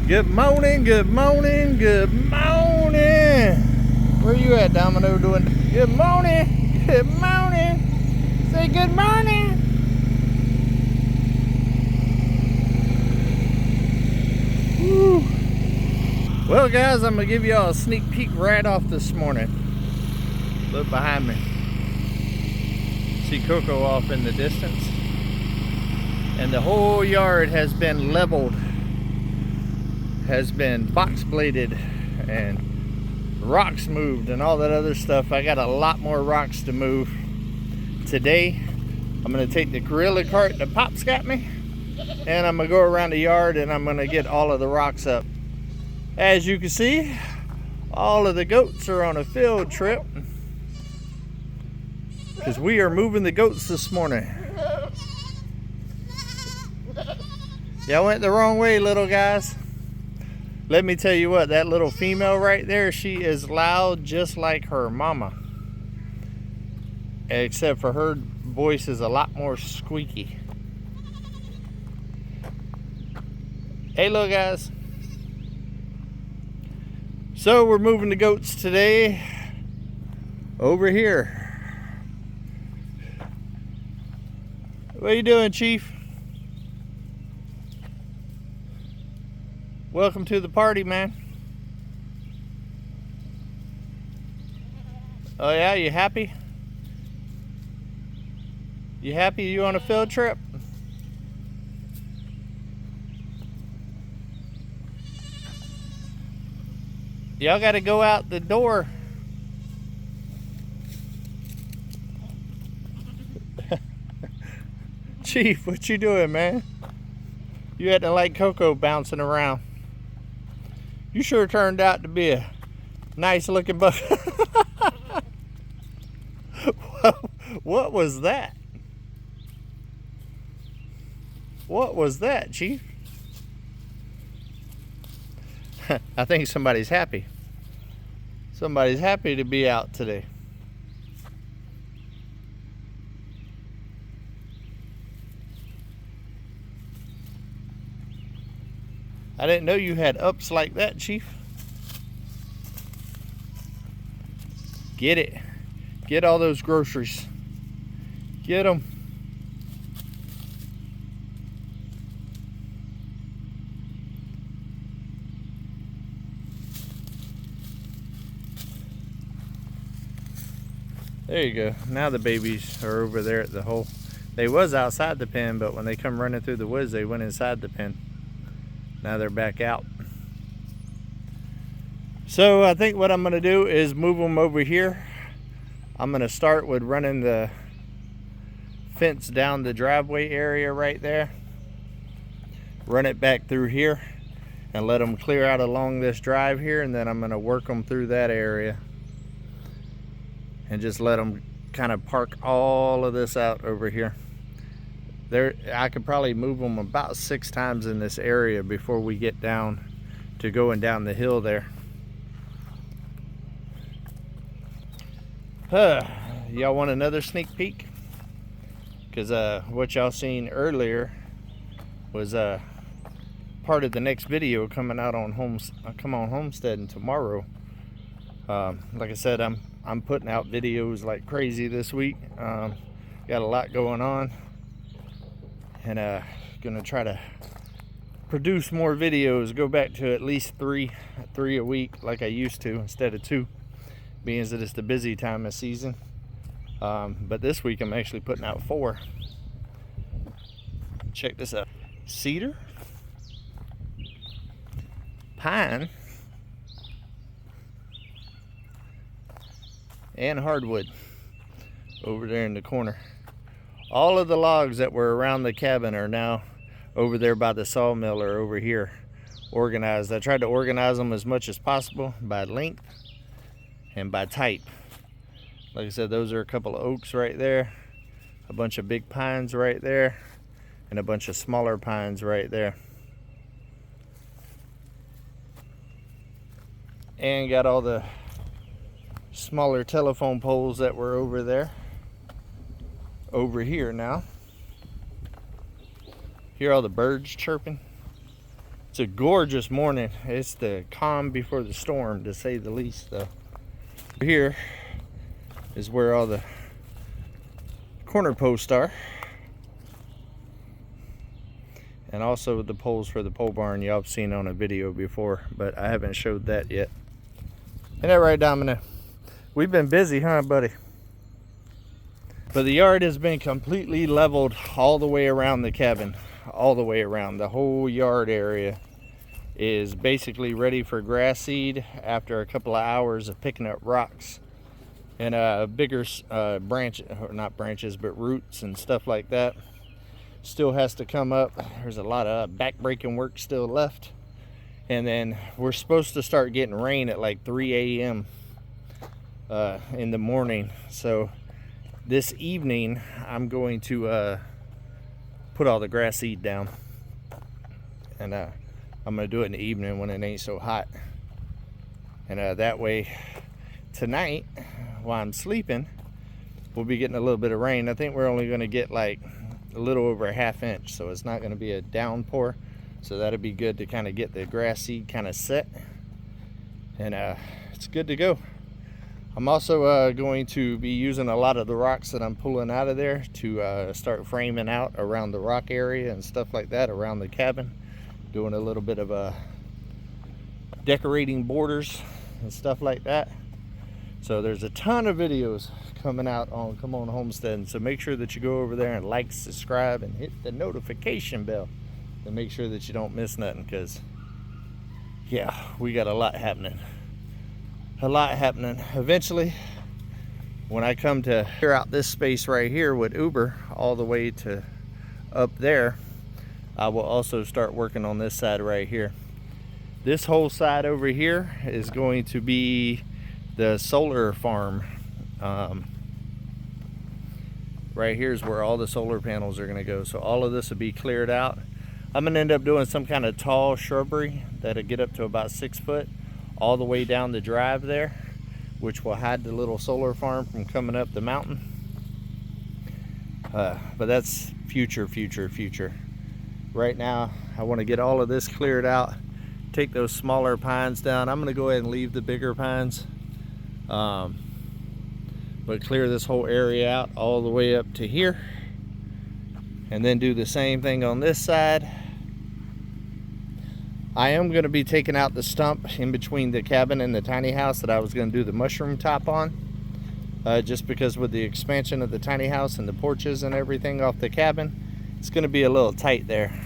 Good morning, good morning, good morning. Where you at, Domino, doing? Good morning, good morning. Say good morning. Woo. Well, guys, I'm gonna give y'all a sneak peek right off this morning. Look behind me. See Coco off in the distance. And the whole yard has been leveled, has been box bladed, and rocks moved and all that other stuff. I got a lot more rocks to move today. I'm gonna take the gorilla cart that Pop's got me, and I'm gonna go around the yard and I'm gonna get all of the rocks up. As you can see, all of the goats are on a field trip because we are moving the goats this morning. Y'all went the wrong way, little guys. Let me tell you what, that little female right there, she is loud just like her mama. Except for her voice is a lot more squeaky. Hey, little guys. So we're moving the goats today over here. What are you doing, Chief? Welcome to the party, man. Oh yeah, you happy? You happy you on a field trip? Y'all gotta go out the door. Chief, what you doing, man? You acting like Coco bouncing around. You sure turned out to be a nice looking buck. What was that? What was that, Chief? I think somebody's happy. Somebody's happy to be out today. I didn't know you had ups like that, Chief. Get it. Get all those groceries. Get them. There you go. Now the babies are over there at the hole. They was outside the pen, but when they come running through the woods, they went inside the pen. Now they're back out. So I think what I'm gonna do is move them over here. I'm gonna start with running the fence down the driveway area right there. Run it back through here and let them clear out along this drive here, and then I'm gonna work them through that area and just let them kind of park all of this out over here. There, I could probably move them about 6 times in this area before we get down to going down the hill there. Y'all want another sneak peek? Because what y'all seen earlier was part of the next video coming out on homesteading tomorrow. Like I said, I'm putting out videos like crazy this week. Got a lot going on. And gonna try to produce more videos, go back to at least three a week like I used to instead of 2, being that it's the busy time of season. But this week I'm actually putting out 4. Check this out. Cedar, pine, and hardwood over there in the corner. All of the logs that were around the cabin are now over there by the sawmill or over here organized. I tried to organize them as much as possible by length and by type. Like I said, those are a couple of oaks right there, a bunch of big pines right there, and a bunch of smaller pines right there. And got all the smaller telephone poles that were over there over here now. Hear all the birds chirping? It's a gorgeous morning. It's the calm before the storm, to say the least, though. Here is where all the corner posts are, and also the poles for the pole barn. Y'all have seen on a video before, but I haven't showed that yet. Ain't that right, Domino? We've been busy, huh, buddy? But the yard has been completely leveled all the way around the cabin. All the way around. The whole yard area is basically ready for grass seed after a couple of hours of picking up rocks and bigger not branches, but roots and stuff like that. Still has to come up. There's a lot of back-breaking work still left. And then we're supposed to start getting rain at like 3 a.m. In the morning. So this evening I'm going to put all the grass seed down, and I'm gonna do it in the evening when it ain't so hot, and that way tonight while I'm sleeping we'll be getting a little bit of rain. I think we're only going to get like a little over a ½ inch, so it's not going to be a downpour, so that'll be good to kind of get the grass seed kind of set, and it's good to go. I'm also going to be using a lot of the rocks that I'm pulling out of there to start framing out around the rock area and stuff like that around the cabin. Doing a little bit of decorating borders and stuff like that. So there's a ton of videos coming out on Come On Homesteading. So make sure that you go over there and like, subscribe, and hit the notification bell to make sure that you don't miss nothing, because yeah, we got a lot happening. A lot happening. Eventually, when I come to clear out this space right here with Uber all the way to up there, I will also start working on this side right here. This whole side over here is going to be the solar farm. Right here is where all the solar panels are going to go. So all of this will be cleared out. I'm going to end up doing some kind of tall shrubbery that'll get up to about 6 foot. All the way down the drive there, which will hide the little solar farm from coming up the mountain. But that's future. Right now, I want to get all of this cleared out, take those smaller pines down. I'm going to go ahead and leave the bigger pines, but clear this whole area out all the way up to here, and then do the same thing on this side. I am going to be taking out the stump in between the cabin and the tiny house that I was going to do the mushroom top on, just because with the expansion of the tiny house and the porches and everything off the cabin, it's going to be a little tight there.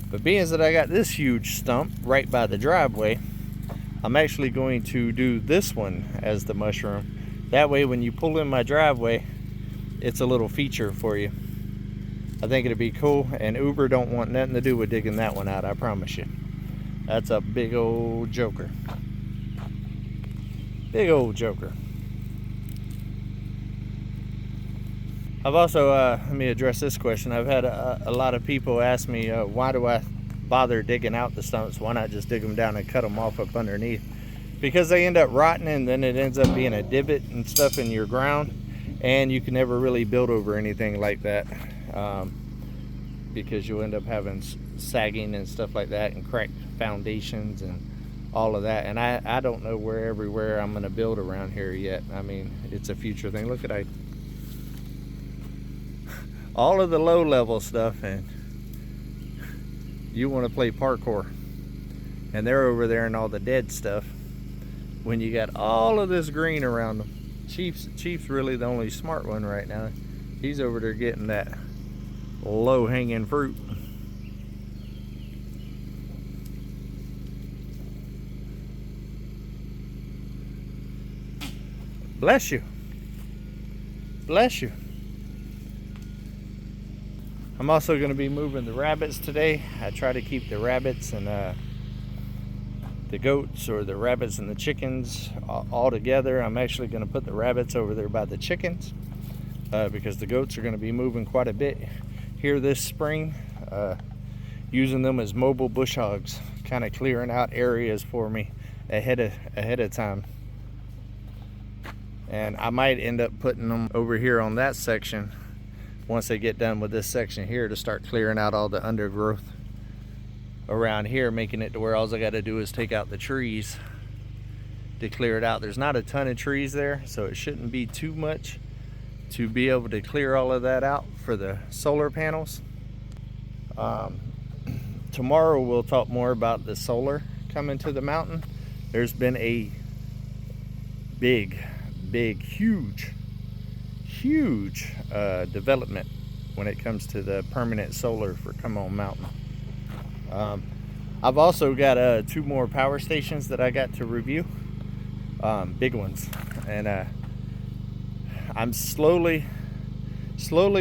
But being that I got this huge stump right by the driveway, I'm actually going to do this one as the mushroom. That way when you pull in my driveway, it's a little feature for you. I think it'd be cool, and Uber don't want nothing to do with digging that one out, I promise you. That's a big old joker. Big old joker. I've also, let me address this question. I've had a lot of people ask me, why do I bother digging out the stumps? Why not just dig them down and cut them off up underneath? Because they end up rotting, and then it ends up being a divot and stuff in your ground, and you can never really build over anything like that, because you'll end up having sagging and stuff like that, and cracked foundations and all of that. And I don't know where everywhere I'm going to build around here yet. I mean, it's a future thing. Look at all of the low level stuff, and you want to play parkour, and they're over there in all the dead stuff when you got all of this green around them. Chief's really the only smart one right now. He's over there getting that low hanging fruit. Bless you. Bless you. I'm also going to be moving the rabbits today. I try to keep the rabbits and the goats, or the rabbits and the chickens, all together. I'm actually going to put the rabbits over there by the chickens, because the goats are going to be moving quite a bit here this spring, using them as mobile bush hogs, kind of clearing out areas for me ahead of time. And I might end up putting them over here on that section once they get done with this section here, to start clearing out all the undergrowth. around here, making it to where all I got to do is take out the trees to clear it out. There's not a ton of trees there, so it shouldn't be too much to be able to clear all of that out for the solar panels. Tomorrow we'll talk more about the solar coming to the mountain. There's been a big, huge development when it comes to the permanent solar for Come On Mountain. I've also got 2 more power stations that I got to review, big ones, and I'm slowly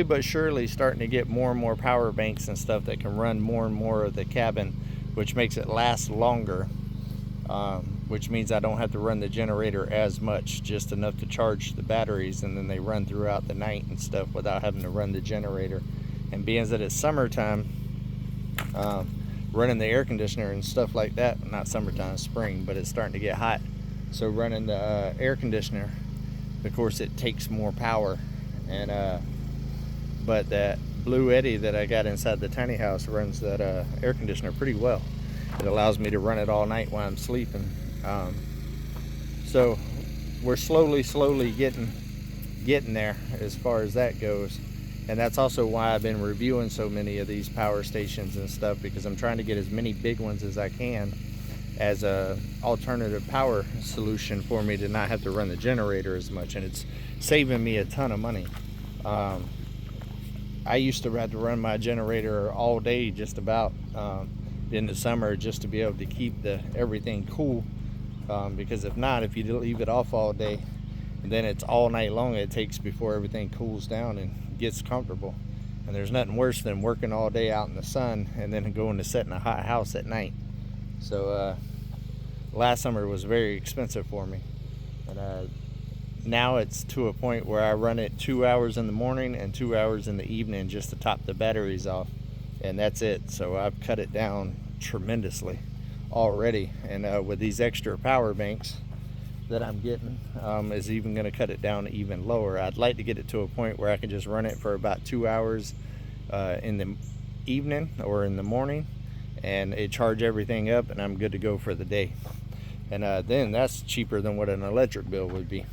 but surely starting to get more and more power banks and stuff that can run more and more of the cabin, which makes it last longer, which means I don't have to run the generator as much, just enough to charge the batteries, and then they run throughout the night and stuff without having to run the generator. And being that it's summertime, running the air conditioner and stuff like that, not summertime, spring, but it's starting to get hot, so running the air conditioner, of course it takes more power. And but that Blue Eddy that I got inside the tiny house runs that air conditioner pretty well. It allows me to run it all night while I'm sleeping. So we're slowly getting there as far as that goes. And that's also why I've been reviewing so many of these power stations and stuff, because I'm trying to get as many big ones as I can as a alternative power solution for me to not have to run the generator as much, and it's saving me a ton of money. I used to have to run my generator all day just about in the summer, just to be able to keep everything cool, because if not, if you leave it off all day, and then it's all night long it takes before everything cools down and gets comfortable. And there's nothing worse than working all day out in the sun and then going to sit in a hot house at night. So last summer was very expensive for me, and now it's to a point where I run it 2 hours in the morning and 2 hours in the evening just to top the batteries off, and that's it. So I've cut it down tremendously already, and with these extra power banks that I'm getting, is even going to cut it down even lower. I'd like to get it to a point where I can just run it for about 2 hours in the evening or in the morning, and it charge everything up, and I'm good to go for the day. And then that's cheaper than what an electric bill would be.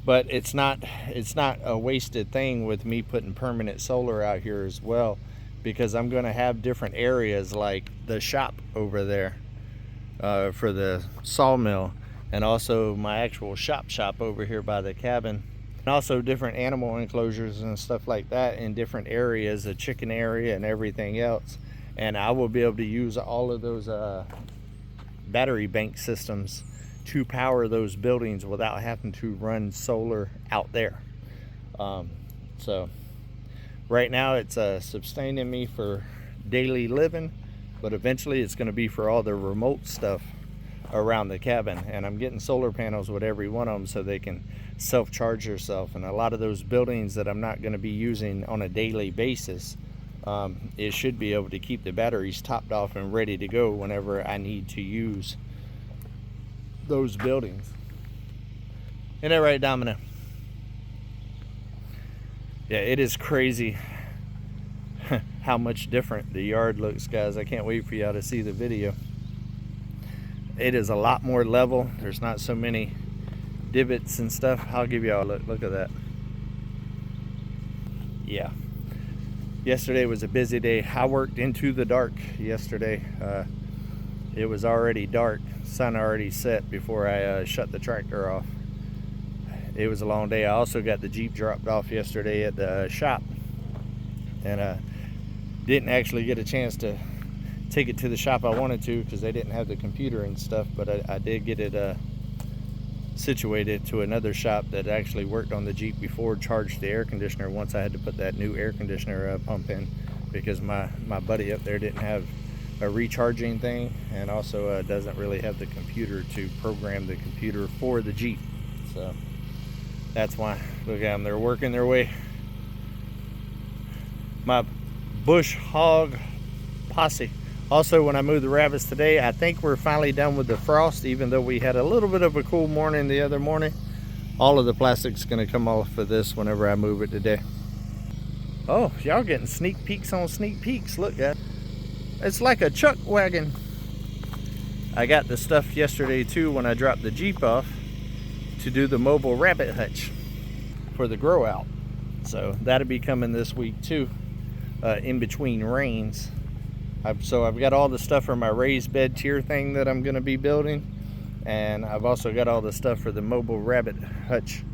But it's not a wasted thing with me putting permanent solar out here as well, because I'm going to have different areas like the shop over there for the sawmill, and also my actual shop over here by the cabin, and also different animal enclosures and stuff like that in different areas, a chicken area and everything else. And I will be able to use all of those battery bank systems to power those buildings without having to run solar out there. So right now it's sustaining me for daily living, but eventually it's going to be for all the remote stuff around the cabin. And I'm getting solar panels with every one of them so they can self-charge themselves. And a lot of those buildings that I'm not going to be using on a daily basis, it should be able to keep the batteries topped off and ready to go whenever I need to use those buildings. Isn't that right, Domino? Yeah, it is crazy how much different the yard looks, guys. I can't wait for y'all to see the video. It is a lot more level. There's not so many divots and stuff. I'll give y'all a look at that. Yeah, yesterday was a busy day. I worked into the dark yesterday. It was already dark, sun already set before I shut the tractor off. It was a long day. I also got the Jeep dropped off yesterday at the shop, and didn't actually get a chance to take it to the shop I wanted to because they didn't have the computer and stuff, but I did get it situated to another shop that actually worked on the Jeep before, charged the air conditioner once I had to put that new air conditioner pump in, because my buddy up there didn't have a recharging thing, and also doesn't really have the computer to program the computer for the Jeep. So that's why. Look at them, they're working their way. My bush hog posse. Also, when I moved the rabbits today, I think we're finally done with the frost, even though we had a little bit of a cool morning the other morning. All of the plastic's gonna come off of this whenever I move it today. Oh, y'all getting sneak peeks on sneak peeks. Look, guys. It's like a chuck wagon. I got the stuff yesterday too when I dropped the Jeep off to do the mobile rabbit hutch for the grow out. So that'll be coming this week too, in between rains. So I've got all the stuff for my raised bed tier thing that I'm going to be building, and I've also got all the stuff for the mobile rabbit hutch,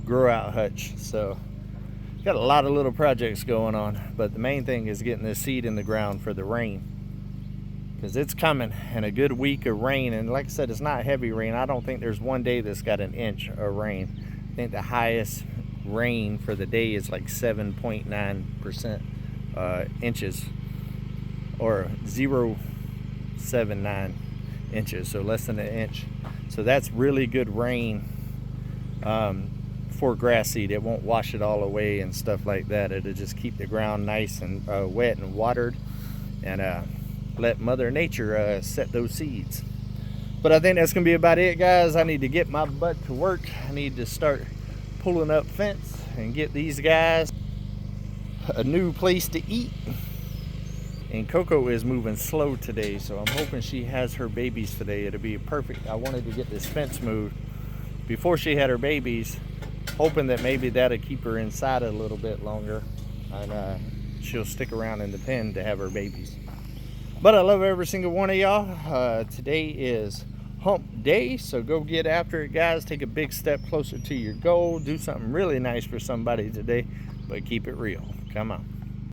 grow out hutch. So got a lot of little projects going on, but the main thing is getting this seed in the ground for the rain, because it's coming, and a good week of rain. And like I said, it's not heavy rain. I don't think there's one day that's got an inch of rain. I think the highest rain for the day is like 7.9% inches, or 0.79 inches, so less than an inch. So that's really good rain for grass seed. It won't wash it all away and stuff like that. It'll just keep the ground nice and wet and watered, and let Mother Nature set those seeds. But I think that's gonna be about it, guys. I need to get my butt to work. I need to start pulling up fence and get these guys a new place to eat. And Coco is moving slow today, so I'm hoping she has her babies today. It'll be perfect. I wanted to get this fence moved before she had her babies, hoping that maybe that'll keep her inside a little bit longer, and she'll stick around in the pen to have her babies. But I love every single one of y'all. Today is hump day, so go get after it, guys. Take a big step closer to your goal. Do something really nice for somebody today, but keep it real. Come on.